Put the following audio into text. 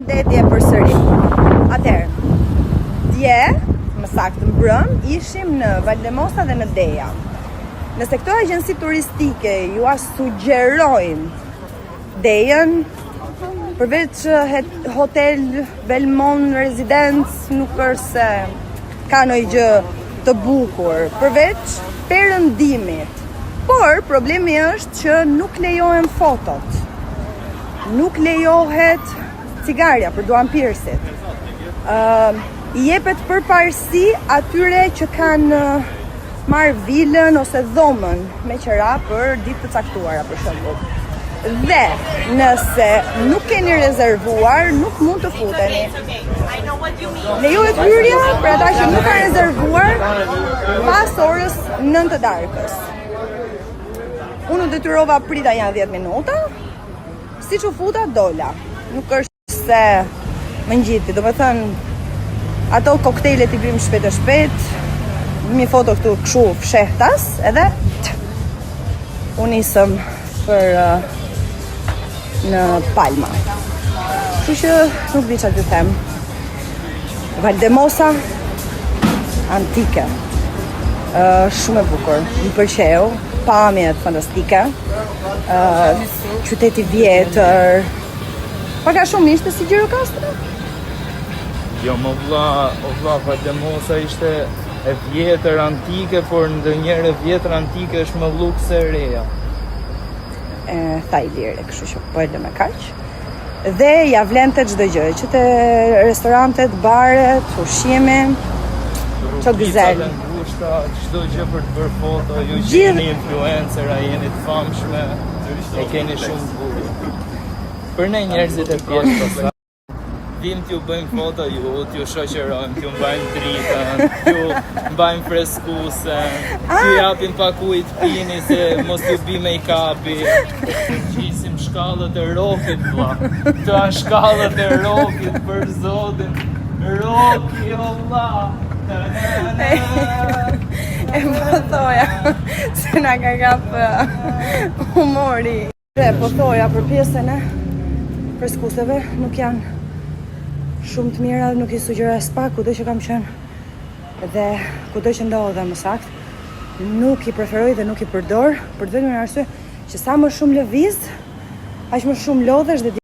Dje përsëri. Atëherë, dje, më saktë mbrëm, ishim në Valdemosa dhe në Deja. Nëse këto agjenci turistike ju sugjerojnë Dejën, përveç hotel Belmond Residence nuk është se ka ndonjë gjë të bukur, përveç perëndimit. Por problemi është që nuk lejohen fotot. Nuk lejohet cigarja për duan pirsit. I jepet përparësi atyre që kanë marrë vilën ose dhomën me qira për ditë të caktuara, për shembull. Dhe nëse nuk keni rezervuar, nuk mund të futeni. Lejohet hyrja për ata që nuk kanë rezervuar pas orës 9 të darkës. Unë detyrova prita janë 10 minuta, siç u futa dola. Nuk është se më ngjiti, do të thënë ato koktejlet i bim shpejt e shpejt, mi foto këtu këshu fshehtas, edhe unë nisëm për në Palma. Kështu që nuk di çfarë të them. Valdemosa antike. Shumë e bukur. Më pëlqeu, pamjet fantastike. Qyteti vjetër. Paka shumë ishte si Gjirokastra? Jo, më vlla, Valdemosa ishte e vjetër antike, por ndonjëherë e vjetër antike është më luks se e reja. Tha i lirë, kështu që po e lë me kaq. Dhe ja vlente çdo gjë, që te restorantet, baret, ushqimi, ço gëzel. Çdo gjë për të bërë foto, ju jeni influencera, jeni të famshme, e keni shumë bukur. Për ne njerëzit e thjeshtë, vim t'ju bëjmë foto ju, t'ju shoqërojmë, t'ju mbajmë dritën, t'ju mbajmë freskuesen, t'ju japim pak ujë të pini se mos t'ju bi make-upi, t'ju gjisim shkallët e Rokit, vlla. Këto janë shkallët e Rokit, për zotin. Roki, o vlla. E po thoja se na ka kap humori. Po thoja për pjesën e freskuseve, nuk janë shumë të mira dhe nuk i sugjeroj as pak kudo që kam qenë dhe kudo që ndodhem më saktë, nuk i preferoj dhe nuk i përdor për vetëm një arsye që sa më shumë lëviz, aq më shumë lodhesh dhe